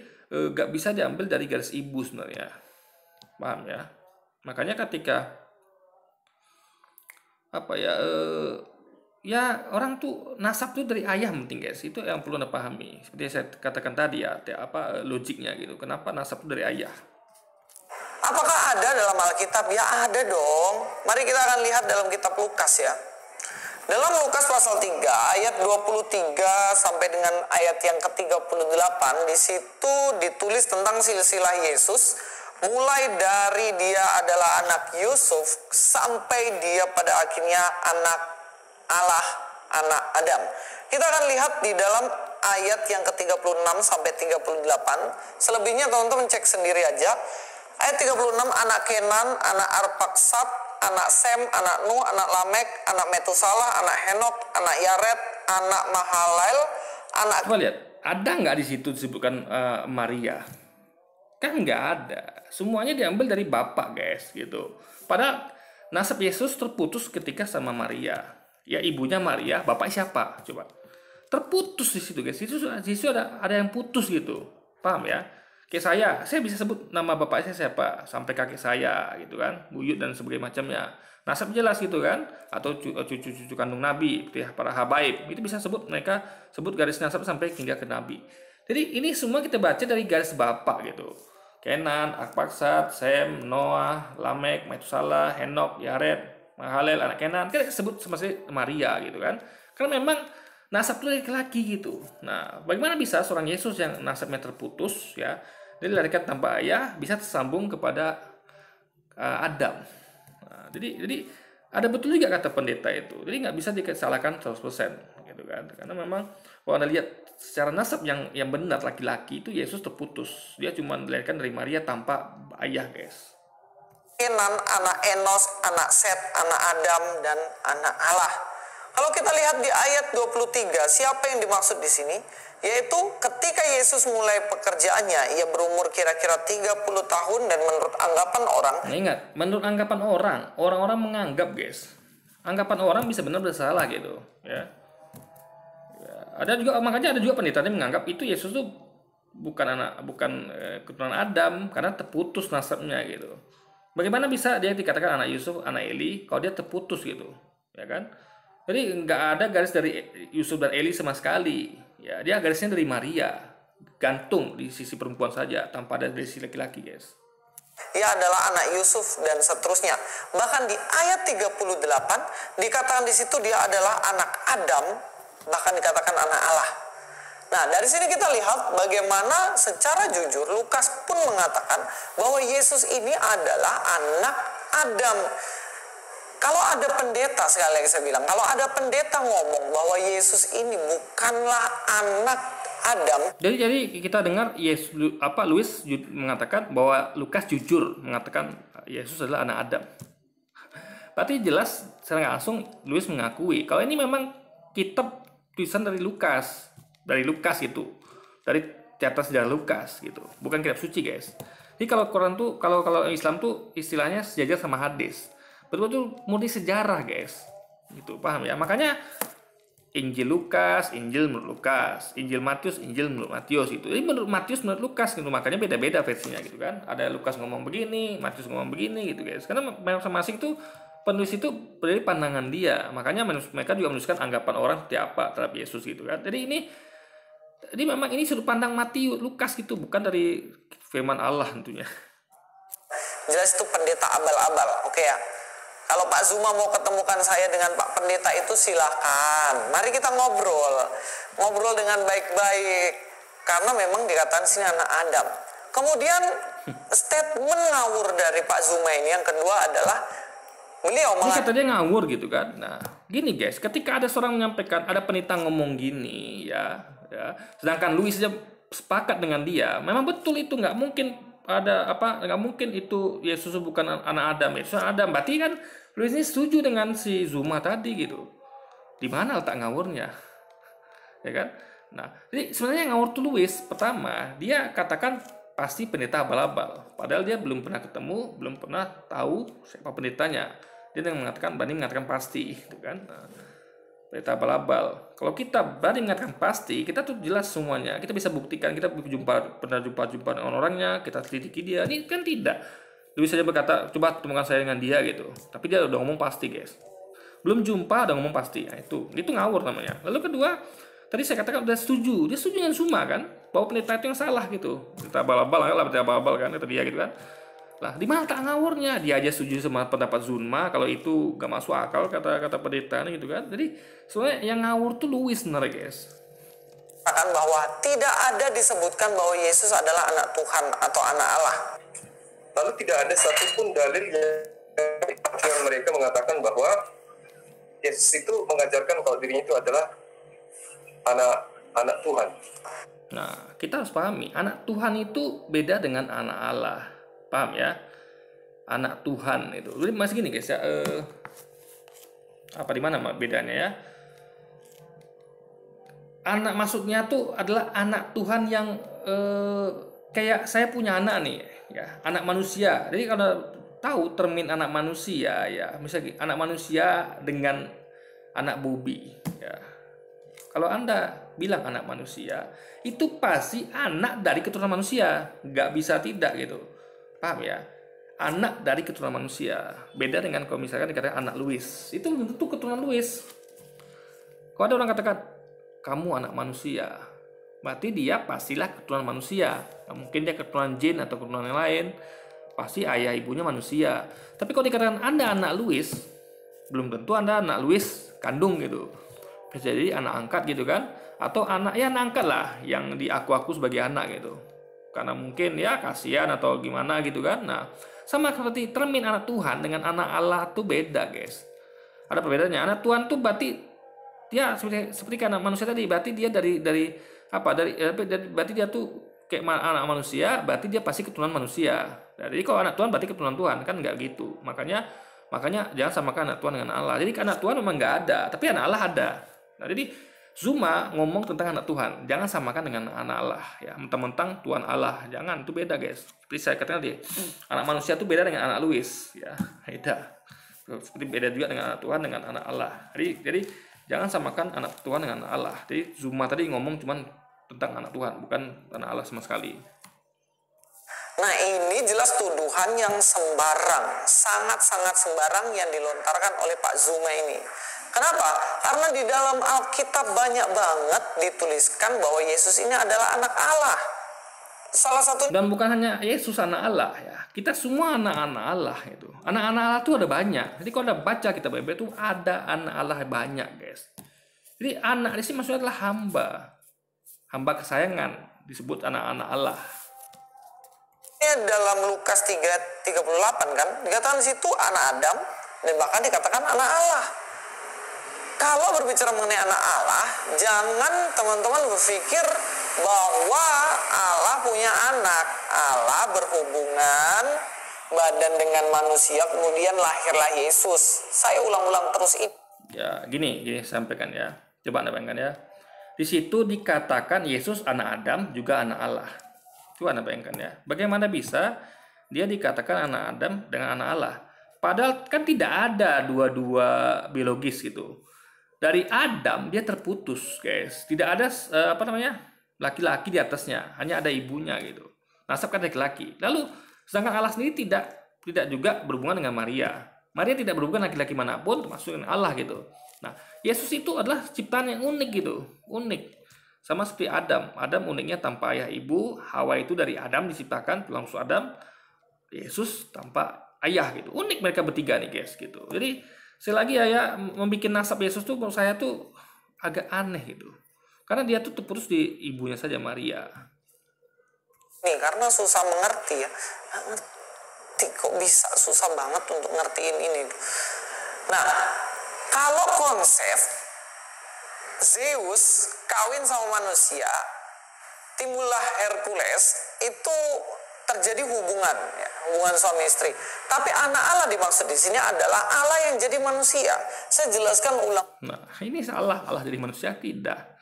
gak bisa diambil dari garis ibu sebenarnya. Paham ya? Makanya ketika orang tuh nasab tuh dari ayah penting, guys. Itu yang perlu Anda pahami. Seperti yang saya katakan tadi ya, logiknya gitu. Kenapa nasab tuh dari ayah? Apakah ada dalam Alkitab? Ya ada dong. Mari kita akan lihat dalam kitab Lukas ya. Dalam Lukas pasal 3 ayat 23 sampai dengan ayat yang ke-38, di situ ditulis tentang silsilah Yesus, mulai dari dia adalah anak Yusuf sampai dia pada akhirnya anak Allah anak Adam. Kita akan lihat di dalam ayat yang ke-36 sampai 38. Selebihnya teman-teman cek sendiri aja. Ayat 36, anak Kenan, anak Arpaksad, anak Sem, anak Nuh, anak Lamek, anak Metusalah, anak Henok, anak Yared, anak Mahalalel, anak... Coba lihat, ada nggak di situ disebutkan Maria? Kan nggak ada. Semuanya diambil dari Bapak, guys, gitu. Padahal nasab Yesus terputus ketika sama Maria. Ya, ibunya Maria, bapaknya siapa? Coba. Terputus di situ, guys. Di situ ada yang putus gitu. Paham ya? Kayak saya bisa sebut nama bapak saya siapa, sampai kakek saya gitu kan, buyut dan sebagainya macamnya. Nasab jelas gitu kan, atau cucu-cucu kandung Nabi, para habaib, itu bisa mereka sebut garis nasab sampai hingga ke Nabi. Jadi ini semua kita baca dari garis bapak gitu. Kenan, Arpaksad, Sem, Noah, Lamek, Metusalah, Henok, Yared, Mahalalel, anak Kenan, kan sebut seperti Maria gitu kan. Karena memang nasab itu laki-laki gitu. Nah, bagaimana bisa seorang Yesus yang nasabnya terputus ya, dia dilahirkan tanpa ayah, bisa tersambung kepada Adam. Nah, jadi ada betul juga kata pendeta itu. Jadi nggak bisa disalahkan 100% gitu kan. Karena memang kalau Anda lihat secara nasab yang benar laki-laki itu Yesus terputus. Dia cuma dilahirkan dari Maria tanpa ayah, guys. Kenan, anak Enos, anak Set, anak Adam, dan anak Allah. Kalau kita lihat di ayat 23, siapa yang dimaksud di sini? Yaitu ketika Yesus mulai pekerjaannya, ia berumur kira-kira 30 tahun dan menurut anggapan orang. Nah, ingat, menurut anggapan orang-orang menganggap, guys. Anggapan orang bisa benar salah gitu, ya. Makanya ada juga pendeta yang menganggap itu Yesus tuh bukan keturunan Adam karena terputus nasabnya gitu. Bagaimana bisa dia dikatakan anak Yusuf, anak Eli kalau dia terputus gitu, ya kan? Jadi nggak ada garis dari Yusuf dan Eli sama sekali. Ya, dia garisnya dari Maria, gantung di sisi perempuan saja tanpa ada dari sisi laki-laki, guys. Ia adalah anak Yusuf dan seterusnya. Bahkan di ayat 38 dikatakan di situ dia adalah anak Adam, bahkan dikatakan anak Allah. Nah, dari sini kita lihat bagaimana secara jujur Lukas pun mengatakan bahwa Yesus ini adalah anak Adam. Kalau ada pendeta, sekali lagi saya bilang, kalau ada pendeta ngomong bahwa Yesus ini bukanlah anak Adam. Jadi kita dengar Louis mengatakan bahwa Lukas jujur mengatakan Yesus adalah anak Adam. Berarti jelas secara langsung Louis mengakui kalau ini memang kitab tulisan dari Lukas itu, dari catatan sejarah Lukas gitu, bukan kitab suci, guys. Jadi kalau Quran tuh, kalau Islam tuh istilahnya sejajar sama hadis. Betul-betul murni sejarah, guys. Gitu, paham ya? Makanya Injil Lukas, Injil menurut Lukas, Injil Matius, Injil menurut Matius gitu. Jadi menurut Matius, menurut Lukas gitu. Makanya beda-beda versinya gitu kan. Ada Lukas ngomong begini, Matius ngomong begini gitu, guys. Karena masing-masing tuh penulis itu dari pandangan dia. Makanya mereka juga menuliskan anggapan orang seperti apa terhadap Yesus gitu kan. Jadi memang ini sudut pandang Matius, Lukas gitu, bukan dari firman Allah tentunya. Jelas itu pendeta abal-abal, oke ya. Kalau Pak Zuma mau ketemukan saya dengan Pak Pendeta itu silahkan. Mari kita ngobrol dengan baik-baik. Karena memang dikatakan sini anak Adam. Kemudian statement ngawur dari Pak Zuma ini yang kedua adalah beliau ini kata dia ngawur gitu kan. Nah, gini guys, ketika ada seorang menyampaikan, ada pendeta ngomong gini ya, sedangkan Louis saja sepakat dengan dia, memang betul itu nggak mungkin nggak mungkin itu Yesus bukan anak Adam, Yesus Adam. Berarti kan Louis ini setuju dengan si Zuma tadi gitu. Di mana letak ngawurnya? Ya kan? Nah, jadi sebenarnya ngawur tuh Louis pertama, dia katakan pasti pendeta abal-abal. Padahal dia belum pernah ketemu, belum pernah tahu siapa pendetanya. Dia berani mengatakan pasti, gitu kan? Nah, pendeta abal-abal. Kalau kita berani mengatakan pasti, kita tuh jelas semuanya. Kita bisa buktikan, kita pernah jumpa dengan orangnya, kita selidiki dia. Ini kan tidak. Louis saja berkata, coba temukan saya dengan dia gitu. Tapi dia udah ngomong pasti, guys. Belum jumpa udah ngomong pasti. Nah, itu ngawur namanya. Lalu kedua, tadi saya katakan udah setuju. Dia setuju dengan Zuma kan, bahwa pendeta itu yang salah gitu. Pendeta abal-abal kan, kata dia gitu kan. Lah, di mana tak ngawurnya? Dia aja setuju sama pendapat Zuma kalau itu gak masuk akal kata pendeta gitu kan. Jadi sebenarnya yang ngawur tuh Louis sebenarnya, guys. Katakan bahwa tidak ada disebutkan bahwa Yesus adalah anak Tuhan atau anak Allah. Lalu tidak ada satupun dalil yang mereka mengatakan bahwa Yesus itu mengajarkan kalau dirinya itu adalah anak Tuhan. Nah, kita harus pahami, anak Tuhan itu beda dengan anak Allah. Paham ya? Anak Tuhan itu. Jadi masih gini guys ya, apa di mana bedanya ya? Anak maksudnya tuh adalah anak Tuhan yang kayak saya punya anak nih ya, anak manusia. Jadi kalau tahu termin anak manusia ya, misalnya anak manusia dengan anak Bobi ya. Kalau Anda bilang anak manusia, itu pasti anak dari keturunan manusia, nggak bisa tidak gitu. Paham ya? Anak dari keturunan manusia. Beda dengan kalau misalkan dikatakan anak Louis, itu belum tentu keturunan Louis. Kalau ada orang katakan kamu anak manusia, berarti dia pastilah keturunan manusia. Nah, mungkin dia keturunan jin atau keturunan yang lain, pasti ayah ibunya manusia. Tapi kalau dikatakan Anda anak Louis, belum tentu Anda anak Louis kandung gitu. Bisa jadi anak angkat gitu kan, atau anak ya anak angkat lah yang diaku-aku sebagai anak gitu. Karena mungkin ya kasihan atau gimana gitu kan. Nah, sama seperti termin anak Tuhan dengan anak Allah tuh beda guys. Ada perbedaannya. Anak Tuhan tuh berarti ya seperti anak manusia tadi, berarti dia dari berarti dia tuh kayak anak manusia, berarti dia pasti keturunan manusia. Jadi kalau anak Tuhan berarti keturunan Tuhan, kan nggak gitu. Makanya jangan samakan anak Tuhan dengan Allah. Jadi anak Tuhan memang nggak ada, tapi anak Allah ada. Nah, jadi Zuma ngomong tentang anak Tuhan, jangan samakan dengan anak Allah ya, mentang-mentang Tuhan Allah, jangan, itu beda guys. Seperti saya katakan tadi, anak manusia itu beda dengan anak Louis ya, beda. Seperti beda juga dengan anak Tuhan dengan anak Allah. Jadi jangan samakan anak Tuhan dengan anak Allah. Jadi Zuma tadi ngomong cuman tentang anak Tuhan, bukan anak Allah sama sekali. Nah, ini jelas tuduhan yang sembarang, sangat-sangat sembarang yang dilontarkan oleh Pak Zuma ini. Kenapa? Karena di dalam Alkitab banyak banget dituliskan bahwa Yesus ini adalah anak Allah. Salah satu, dan bukan hanya Yesus anak Allah ya, kita semua anak-anak Allah itu. Anak-anak Allah itu ada banyak. Jadi kalau Anda baca kitab Bible itu ada anak Allah banyak guys. Jadi anak di sini maksudnya adalah hamba kesayangan, disebut anak-anak Allah. dalam Lukas 3:38 kan, dikatakan di situ anak Adam dan bahkan dikatakan anak Allah. Kalau berbicara mengenai anak Allah, jangan teman-teman berpikir bahwa Allah punya anak. Allah berhubungan badan dengan manusia, kemudian lahirlah Yesus. Saya ulang-ulang terus itu. Ya, gini sampaikan ya. Coba Anda bayangkan ya. Di situ dikatakan Yesus anak Adam juga anak Allah. Coba Anda bayangkan ya. Bagaimana bisa dia dikatakan anak Adam dengan anak Allah? Padahal kan tidak ada dua-dua biologis gitu. Dari Adam dia terputus, guys. Tidak ada laki-laki di atasnya, hanya ada ibunya gitu. Nasab kan laki-laki. Lalu sedangkan Allah sendiri tidak juga berhubungan dengan Maria. Maria tidak berhubungan laki-laki manapun, termasuk dengan Allah gitu. Nah, Yesus itu adalah ciptaan yang unik gitu, unik. Sama seperti Adam. Adam uniknya tanpa ayah ibu, Hawa itu dari Adam diciptakan, langsung Adam. Yesus tanpa ayah gitu. Unik mereka bertiga nih guys gitu. Jadi sekali lagi ya membuat nasab Yesus tuh menurut saya tuh agak aneh gitu. Karena dia tuh terputus di ibunya saja, Maria. Nih, karena susah mengerti ya. Ngerti kok bisa susah banget untuk ngertiin ini. Nah, kalau konsep Zeus kawin sama manusia, timbullah Hercules, itu terjadi hubungan suami istri. Tapi anak Allah dimaksud di sini adalah Allah yang jadi manusia. Saya jelaskan ulang. Nah, ini salah, Allah jadi manusia tidak.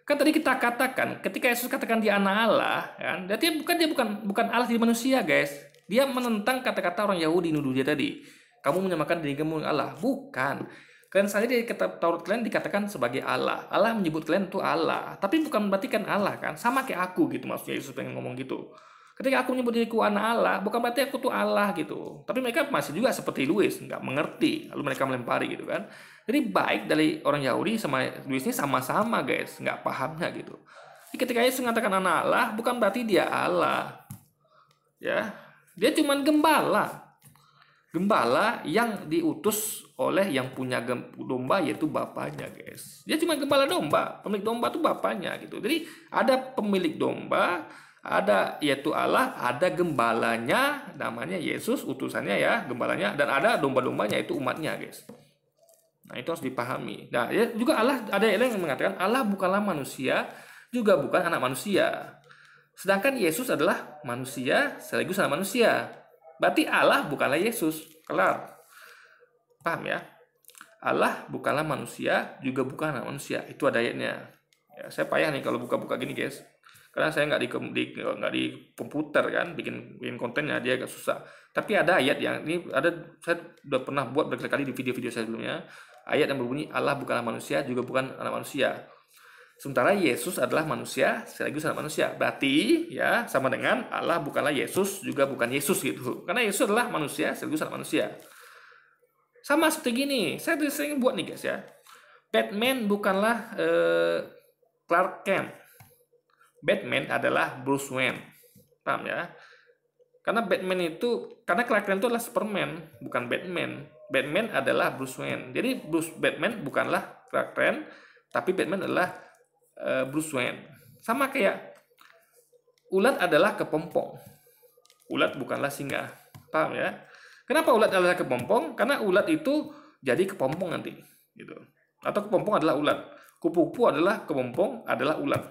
Kan tadi kita katakan, ketika Yesus katakan dia anak Allah, kan, dia bukan Allah jadi manusia, guys. Dia menentang kata-kata orang Yahudi nuduh dia tadi. Kamu menyamakan diri kamu dengan Allah. Bukan. Kalian saja di kitab Taurat kalian dikatakan sebagai Allah. Allah menyebut kalian itu Allah. Tapi bukan berarti kan Allah kan. Sama kayak aku gitu maksudnya Yesus pengen ngomong gitu. Ketika aku menyebut diriku anak Allah, bukan berarti aku tuh Allah gitu. Tapi mereka masih juga seperti Louis, nggak mengerti. Lalu mereka melempari gitu kan. Jadi baik dari orang Yahudi sama Louis ini sama-sama guys, nggak pahamnya gitu. Jadi ketika Yesus mengatakan anak Allah, bukan berarti dia Allah. Ya, dia cuma gembala. Gembala yang diutus oleh yang punya domba yaitu bapaknya guys. Dia cuma gembala domba. Pemilik domba itu bapaknya gitu. Jadi ada pemilik domba, ada yaitu Allah, ada gembalanya namanya Yesus, utusannya ya, gembalanya, dan ada domba-dombanya itu umatnya guys. Nah, itu harus dipahami. Nah, ya juga Allah, ada yang mengatakan Allah bukanlah manusia, juga bukan anak manusia. Sedangkan Yesus adalah manusia sekaligus anak manusia. Berarti Allah bukanlah Yesus. Kelar. Paham ya? Allah bukanlah manusia, juga bukan anak manusia. Itu ada ayatnya. Ya, saya payah nih kalau buka-buka gini, guys. Karena saya nggak di komputer kan, bikin kontennya dia agak susah. Tapi ada ayat yang ini saya udah pernah buat berkali-kali di video-video saya sebelumnya. Ayat yang berbunyi Allah bukanlah manusia, juga bukan anak manusia. Sementara Yesus adalah manusia sekaligus anak manusia. Berarti ya sama dengan Allah bukanlah Yesus, juga bukan Yesus gitu. Karena Yesus adalah manusia sekaligus anak manusia. Sama seperti gini, saya sering buat nih guys ya. Batman bukanlah Clark Kent. Batman adalah Bruce Wayne. Paham ya? Karena Clark Kent itu adalah Superman, bukan Batman. Batman adalah Bruce Wayne. Jadi Batman bukanlah Clark Kent, tapi Batman adalah Bruce Wayne. Sama kayak ulat adalah kepompong. Ulat bukanlah singa. Paham ya? Kenapa ulat adalah kepompong? Karena ulat itu jadi kepompong nanti, gitu. Atau kepompong adalah ulat. Kupu-kupu adalah kepompong adalah ulat.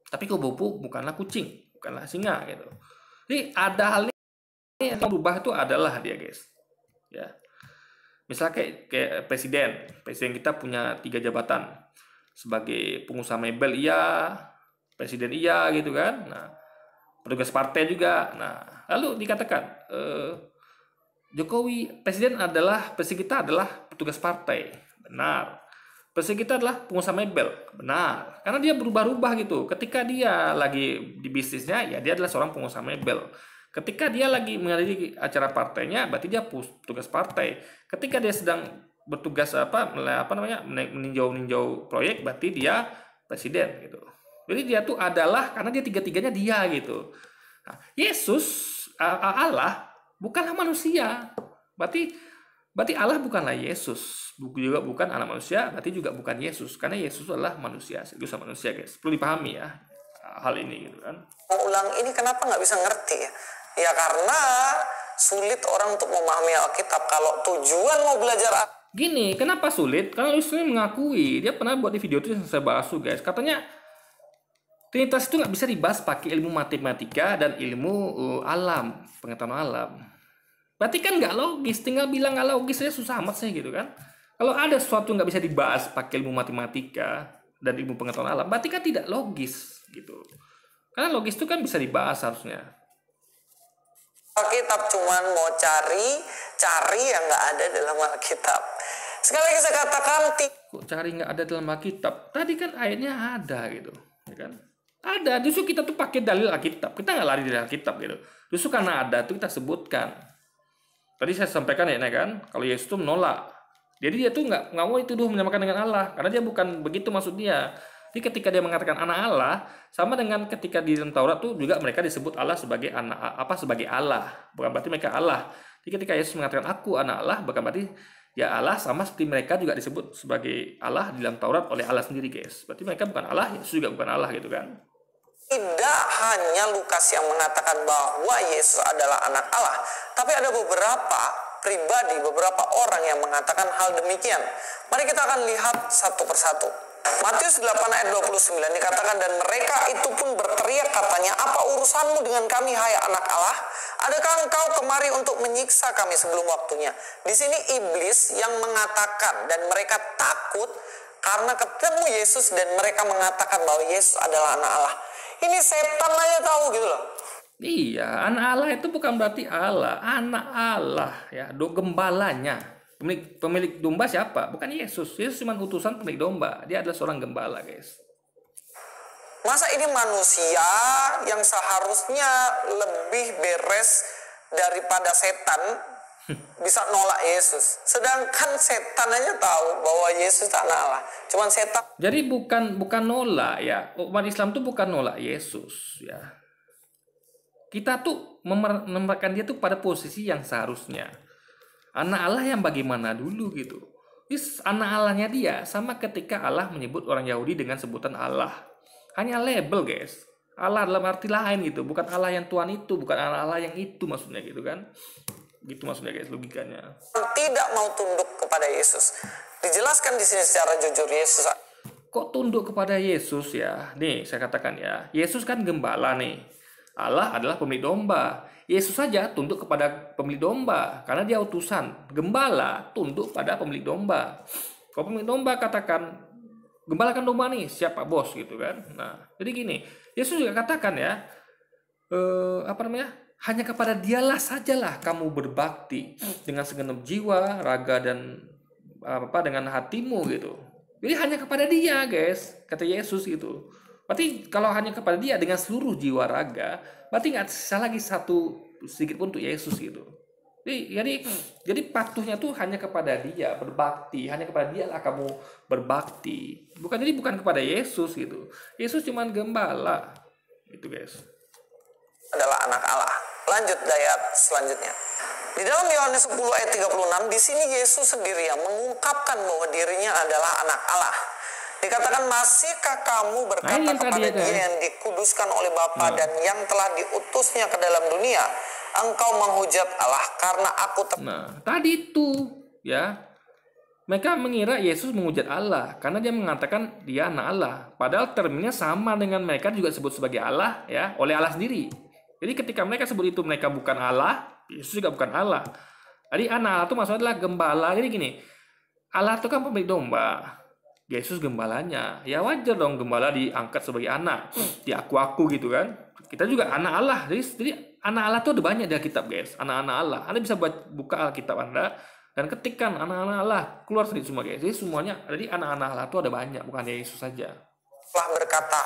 Tapi kupu-kupu bukanlah kucing, bukanlah singa gitu. Jadi ada hal yang berubah itu adalah dia, guys. Ya. Misalnya kayak presiden kita punya 3 jabatan. Sebagai pengusaha mebel iya, presiden iya gitu kan. Nah, petugas partai juga. Nah, lalu dikatakan presiden kita adalah petugas partai. Benar. Presiden kita adalah pengusaha mebel. Benar. Karena dia berubah-ubah gitu. Ketika dia lagi di bisnisnya, ya dia adalah seorang pengusaha mebel. Ketika dia lagi menghadiri acara partainya, berarti dia petugas partai. Ketika dia sedang bertugas meninjau proyek, berarti dia presiden gitu. Jadi dia tuh adalah karena dia tiga-tiganya dia gitu. Nah, Yesus Allah bukanlah manusia. Berarti Allah bukanlah Yesus, juga bukan anak manusia, berarti juga bukan Yesus. Karena Yesus adalah manusia, sekaligus manusia, guys. Perlu dipahami ya hal ini gitu kan. Ulang ini kenapa nggak bisa ngerti ya? Ya karena sulit orang untuk memahami Alkitab. Kalau tujuan mau belajar gini, kenapa sulit? Karena Luis mengakui, dia pernah buat di video itu yang saya bahas tuh guys. Katanya Trinitas itu nggak bisa dibahas pakai ilmu matematika dan ilmu alam, pengetahuan alam. Berarti kan nggak logis, tinggal bilang nggak logis aja susah amat sih gitu kan. Kalau ada sesuatu nggak bisa dibahas pakai ilmu matematika dan ilmu pengetahuan alam, berarti kan tidak logis gitu. Karena logis itu kan bisa dibahas harusnya. Alkitab cuman mau cari yang nggak ada dalam Alkitab. Sekali lagi saya katakan, kok cari nggak ada dalam Alkitab? Tadi kan ayatnya ada gitu, ya kan? Ada. Justru kita tuh pakai dalil Alkitab. Kita nggak lari dari Alkitab gitu. Justru karena ada tuh kita sebutkan. Tadi saya sampaikan ya kan, kalau Yesus tuh menolak. Jadi dia tuh nggak mau itu menyamakan dengan Allah, karena dia bukan begitu maksud dia. Jadi ketika dia mengatakan anak Allah, sama dengan ketika di dalam Taurat tuh juga mereka disebut Allah sebagai anak sebagai Allah, bukan berarti mereka Allah. Jadi ketika Yesus mengatakan aku anak Allah, bukan berarti ya Allah sama seperti mereka juga disebut sebagai Allah di dalam Taurat oleh Allah sendiri, guys. Berarti mereka bukan Allah, Yesus juga bukan Allah gitu kan. Tidak hanya Lukas yang mengatakan bahwa Yesus adalah anak Allah, tapi ada beberapa pribadi, beberapa orang yang mengatakan hal demikian. Mari kita akan lihat satu persatu. Matius 8 ayat 29 dikatakan, dan mereka itu pun berteriak katanya, apa urusanmu dengan kami hai anak Allah? Adakah engkau kemari untuk menyiksa kami sebelum waktunya? Di sini iblis yang mengatakan, dan mereka takut karena ketemu Yesus dan mereka mengatakan bahwa Yesus adalah anak Allah. Ini setan aja tahu gitu loh. Iya, anak Allah itu bukan berarti Allah, anak Allah ya, gembalanya. Pemilik domba siapa? Bukan Yesus. Yesus cuma utusan pemilik domba. Dia adalah seorang gembala, guys. Masa ini manusia yang seharusnya lebih beres daripada setan bisa nolak Yesus. Sedangkan setan aja tahu bahwa Yesus anak Allah. Cuman setan. Jadi bukan nolak ya. Umat Islam tuh bukan nolak Yesus ya. Kita tuh menempatkan dia tuh pada posisi yang seharusnya. Anak Allah yang bagaimana dulu gitu. Anak Allahnya dia sama ketika Allah menyebut orang Yahudi dengan sebutan Allah. Hanya label, guys. Allah dalam arti lain gitu. Bukan Allah yang Tuhan itu, bukan Allah yang itu maksudnya gitu kan. Gitu maksudnya, guys, logikanya. Tidak mau tunduk kepada kepada Yesus. Dijelaskan di sini secara jujur Yesus. Kok tunduk kepada Yesus ya? Nih, saya katakan ya, Yesus kan gembala nih. Allah adalah pemilik domba. Yesus saja tunduk kepada pemilik domba karena dia utusan. Gembala tunduk pada pemilik domba. Kalau pemilik domba katakan, gembalakan domba nih, siapa bos gitu kan. Nah, jadi gini, Yesus juga katakan ya, hanya kepada dialah sajalah kamu berbakti dengan segenap jiwa, raga dan dengan hatimu gitu. Jadi hanya kepada dia, guys, kata Yesus gitu. Berarti kalau hanya kepada dia dengan seluruh jiwa raga, berarti nggak sisa lagi satu sedikit pun untuk Yesus gitu. Jadi patuhnya tuh hanya kepada dia, berbakti, hanya kepada dia lah kamu berbakti. Bukan kepada Yesus gitu. Yesus cuma gembala. Itu, guys. Adalah anak Allah. Lanjut ayat selanjutnya. Di dalam Yohanes 10 ayat 36, di sini Yesus sendiri yang mengungkapkan bahwa dirinya adalah anak Allah. Dikatakan, masihkah kamu berkata kepada dia yang dikuduskan oleh Bapa dan yang telah diutusnya ke dalam dunia, engkau menghujat Allah karena aku tadi itu ya, mereka mengira Yesus menghujat Allah karena dia mengatakan dia anak Allah. Padahal termnya sama dengan mereka juga disebut sebagai Allah ya, oleh Allah sendiri. Jadi ketika mereka sebut itu mereka bukan Allah, Yesus juga bukan Allah. Jadi anak Allah itu maksudnya adalah gembala. Jadi gini, Allah itu kan pemilik domba, Yesus gembalanya. Ya wajar dong gembala diangkat sebagai anak, diaku-aku gitu kan. Kita juga anak Allah. Jadi anak Allah itu ada banyak di Alkitab, guys. Anak-anak Allah. Anda bisa buka Alkitab Anda dan ketikkan anak-anak Allah, keluar sendiri semua, guys. Jadi semuanya, jadi anak-anak Allah itu ada banyak, bukan Yesus saja. Telah berkata,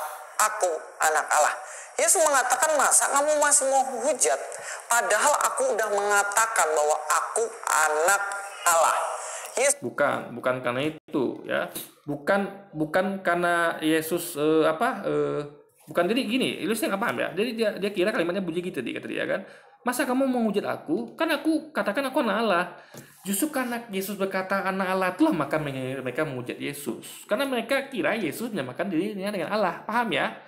aku anak Allah. Yesus mengatakan, masa kamu masih mau hujat? Padahal aku udah mengatakan bahwa aku anak Allah. Yesus bukan karena itu ya. Bukan karena Yesus bukan, jadi gini, Yesusnya nggak paham ya. Jadi dia kira kalimatnya bunyi gitu kata dia kan. Masa kamu mau hujat aku? Kan aku katakan aku anak Allah. Justru karena Yesus berkata anak Allah itulah maka mereka menghujat Yesus. Karena mereka kira Yesus menyamakan dirinya dengan Allah. Paham ya?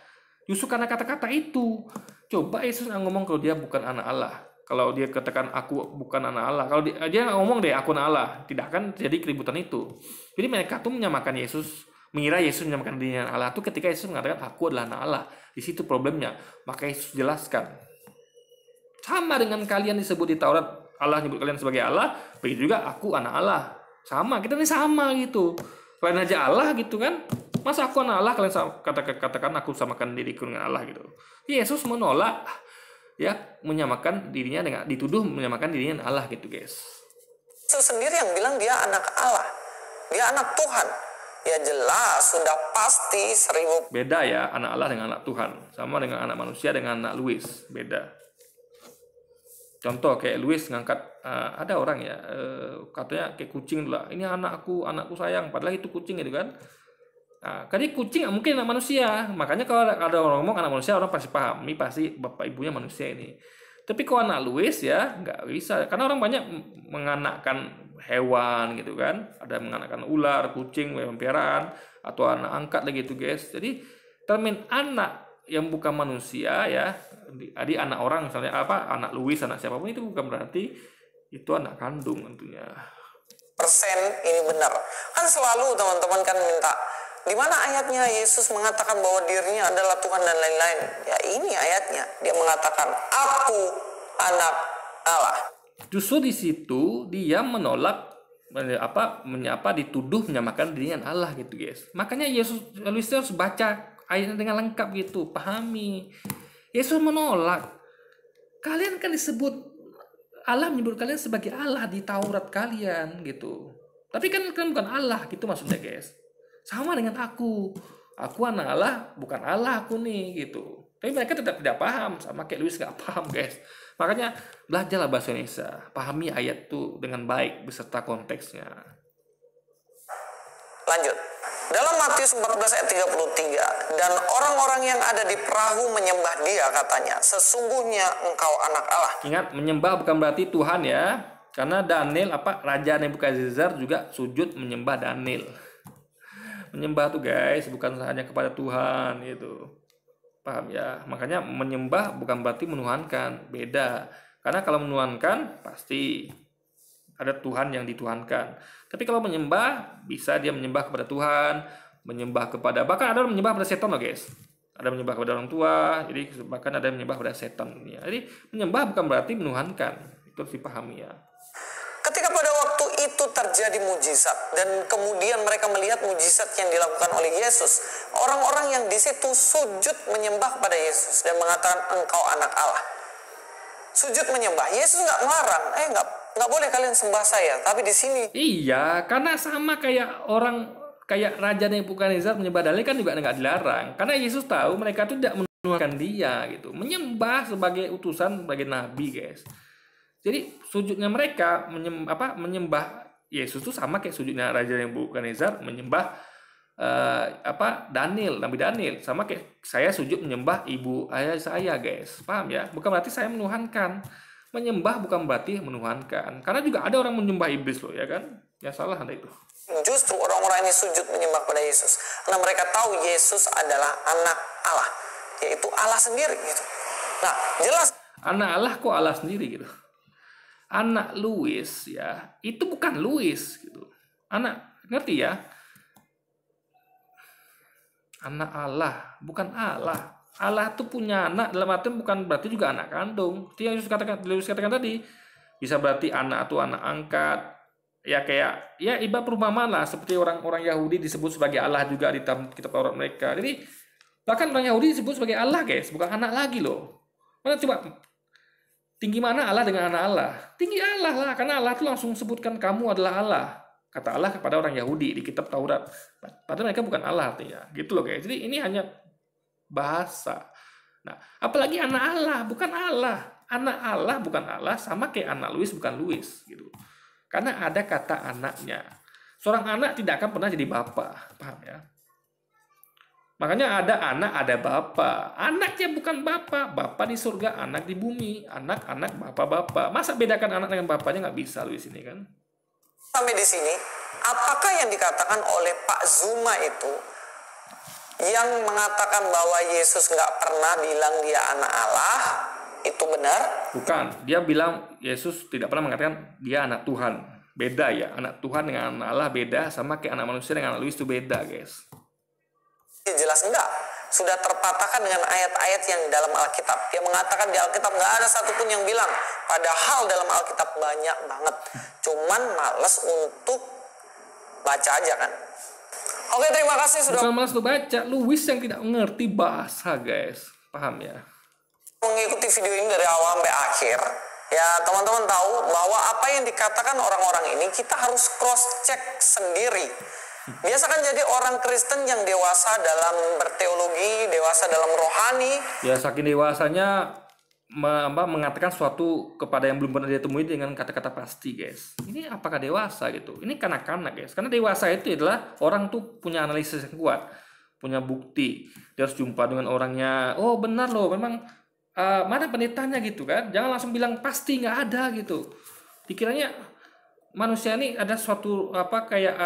Justru karena kata-kata itu. Coba Yesus ngomong kalau dia bukan anak Allah. Kalau dia katakan aku bukan anak Allah. Kalau dia ngomong deh aku anak Allah. Tidak akan terjadi keributan itu. Jadi mereka tuh menyamakan Yesus, mengira Yesus menyamakan dirinya dengan Allah itu ketika Yesus mengatakan aku adalah anak Allah. Di situ problemnya. Maka Yesus jelaskan. Sama dengan kalian disebut di Taurat, Allah nyebut kalian sebagai Allah, begitu juga aku anak Allah. Sama, kita ini sama gitu. Kalian aja Allah gitu kan. Masa aku anak Allah, kalian katakan aku samakan diriku dengan Allah gitu. Yesus menolak ya, menyamakan dirinya dengan, dituduh menyamakan dirinya dengan Allah gitu, guys. Yesus sendiri yang bilang dia anak Allah. Dia anak Tuhan. Ya jelas, sudah pasti 1000. Beda ya, anak Allah dengan anak Tuhan. Sama dengan anak manusia dengan anak Louis. Beda. Contoh kayak Louis ngangkat, ada orang ya, katanya kayak kucing lah. Ini anakku sayang. Padahal itu kucing gitu kan. Nah, karena kucing mungkin anak manusia. Makanya kalau ada orang ngomong anak manusia, orang pasti paham. Ini pasti bapak ibunya manusia ini. Tapi kalau anak Louis ya nggak bisa. Karena orang banyak menganakkan hewan gitu kan. Ada menganakkan ular, kucing, peliharaan, atau anak angkat lagi gitu, guys. Jadi termin anak yang bukan manusia ya, jadi anak orang misalnya anak Louis, anak siapapun itu bukan berarti itu anak kandung tentunya. Persen ini benar. Kan selalu teman-teman kan minta, di mana ayatnya Yesus mengatakan bahwa dirinya adalah Tuhan dan lain-lain. Ya ini ayatnya. Dia mengatakan aku anak Allah. Justru di situ dia menolak dituduh menyamakan dirinya dengan Allah gitu, guys. Makanya Yesus harus baca ayatnya dengan lengkap gitu, pahami. Yesus menolak. Kalian kan disebut Allah, menyebut kalian sebagai Allah di Taurat kalian gitu. Tapi kan kalian bukan Allah gitu maksudnya, guys. Sama dengan aku anak Allah, bukan Allah aku nih gitu. Tapi mereka tetap tidak paham, sama kayak Louis nggak paham, guys. Makanya belajarlah bahasa Indonesia, pahami ayat itu dengan baik beserta konteksnya. Lanjut. Dalam Matius 14 ayat 33, dan orang-orang yang ada di perahu menyembah dia, katanya, sesungguhnya engkau anak Allah. Ingat, menyembah bukan berarti Tuhan ya. Karena Daniel Raja Nebukadnezar juga sujud menyembah Daniel. Menyembah tuh, guys, bukan hanya kepada Tuhan gitu. Paham ya? Makanya menyembah bukan berarti menuhankan, beda. Karena kalau menuhankan pasti ada Tuhan yang dituhankan. Tapi kalau menyembah, bisa dia menyembah kepada Tuhan, menyembah kepada, bahkan ada yang menyembah kepada setan loh guys. Ada menyembah kepada orang tua, jadi bahkan ada yang menyembah kepada setan. Ya. Jadi menyembah bukan berarti menuhankan, itu harus dipahami ya. Ketika pada waktu itu terjadi mujizat dan kemudian mereka melihat mujizat yang dilakukan oleh Yesus, orang-orang yang di situ sujud menyembah kepada Yesus dan mengatakan engkau anak Allah. Sujud menyembah, Yesus nggak melarang, nggak boleh kalian sembah saya, tapi di sini. Iya, karena sama kayak orang kayak Raja Nebukadnezar menyembah Daniel kan juga nggak dilarang, karena Yesus tahu mereka itu tidak menuhankan dia gitu, menyembah sebagai utusan, sebagai nabi guys. Jadi sujudnya mereka menyembah Yesus itu sama kayak sujudnya Raja Nebukadnezar menyembah Daniel, Nabi Daniel, sama kayak saya sujud menyembah ibu ayah saya guys, paham ya? Bukan berarti saya menuhankan, menyembah bukan berarti menuhankan, karena juga ada orang menyembah iblis loh ya kan, ya salah anda itu. Justru orang-orang ini sujud menyembah kepada Yesus karena mereka tahu Yesus adalah anak Allah, yaitu Allah sendiri gitu. Nah jelas anak Allah kok Allah sendiri gitu. Anak Louis ya, itu bukan Louis gitu. Anak, ngerti ya? Anak Allah, bukan Allah. Allah itu punya anak, dalam arti bukan berarti juga anak kandung. Itu yang Louis katakan tadi. Bisa berarti anak atau anak angkat. Ya kayak, ya ibarat perumpamaan lah. Seperti orang-orang Yahudi disebut sebagai Allah juga di kitab Taurat mereka. Jadi, bahkan orang Yahudi disebut sebagai Allah guys, bukan anak lagi loh. Mana coba tinggi mana Allah dengan anak Allah? Tinggi Allah lah, karena Allah itu langsung sebutkan kamu adalah Allah. Kata Allah kepada orang Yahudi di kitab Taurat. Padahal mereka bukan Allah artinya. Gitu loh guys. Jadi ini hanya bahasa. Nah, apalagi anak Allah, bukan Allah. Anak Allah bukan Allah, sama kayak anak Louis bukan Louis gitu. Karena ada kata anaknya. Seorang anak tidak akan pernah jadi bapak, paham ya? Makanya ada anak, ada bapak. Anaknya bukan bapak. Bapak di surga, anak di bumi. Anak-anak, bapak-bapak. Masa bedakan anak dengan bapaknya nggak bisa lu di sini kan? Sampai di sini, apakah yang dikatakan oleh Pak Zuma itu yang mengatakan bahwa Yesus nggak pernah bilang dia anak Allah, itu benar? Bukan. Dia bilang Yesus tidak pernah mengatakan dia anak Tuhan. Beda ya. Anak Tuhan dengan anak Allah beda. Sama kayak anak manusia dengan anak Louis itu beda guys. Jelas enggak. Sudah terpatahkan dengan ayat-ayat yang dalam Alkitab. Dia mengatakan di Alkitab nggak ada satupun yang bilang. Padahal dalam Alkitab banyak banget. Cuman males untuk baca aja kan. Oke, terima kasih sudah Bukan malas lu baca. Louis yang tidak mengerti bahasa guys. Paham ya? mengikuti video ini dari awal sampai akhir. Ya, teman-teman tahu bahwa apa yang dikatakan orang-orang ini kita harus cross check sendiri. Biasakan jadi orang Kristen yang dewasa dalam berteologi, dewasa dalam rohani. Ya saking dewasanya mengatakan sesuatu kepada yang belum pernah dia temui dengan kata-kata pasti guys. Ini apakah dewasa gitu? Ini kanak-kanak guys. Karena dewasa itu adalah orang tuh punya analisis yang kuat, punya bukti. Dia harus jumpa dengan orangnya. Oh benar loh, memang mana pendetanya gitu kan? Jangan langsung bilang pasti nggak ada gitu. Dikiranya manusia ini ada suatu kayak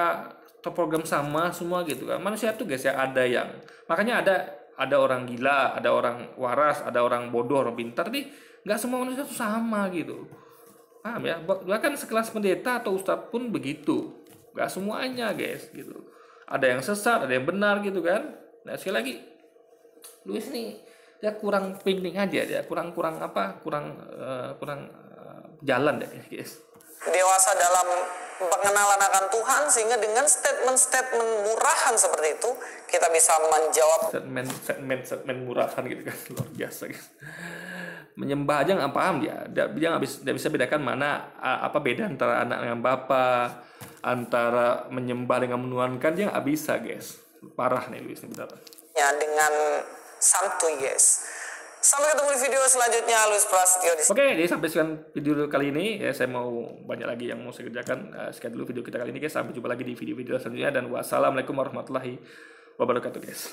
program sama semua gitu kan. Manusia tuh guys ya ada yang makanya ada orang gila, ada orang waras, ada orang bodoh, orang pintar, tapi nggak semua manusia itu sama gitu. Paham ya? Bahkan sekelas pendeta atau ustadz pun begitu. Nggak semuanya guys gitu. Ada yang sesat, ada yang benar gitu kan. Nah sekali lagi, Louis nih dia kurang pimping aja, dia kurang jalan deh guys. Dewasa dalam pengenalan akan Tuhan, sehingga dengan statement-statement murahan seperti itu kita bisa menjawab Statement murahan gitu kan, luar biasa guys. Menyembah aja nggak paham dia nggak bisa bedakan mana apa beda antara anak dengan bapak, antara menyembah dengan menuhankan, dia nggak bisa guys. Parah nih Louis benar. ya dengan santuy guys. Sampai ketemu di video selanjutnya. Louis Prasetyo di Oke, jadi sampai sekian video kali ini ya, saya mau banyak lagi yang mau saya kerjakan. Sekian dulu video kita kali ini guys. Sampai jumpa lagi di video-video selanjutnya dan wassalamualaikum warahmatullahi wabarakatuh guys.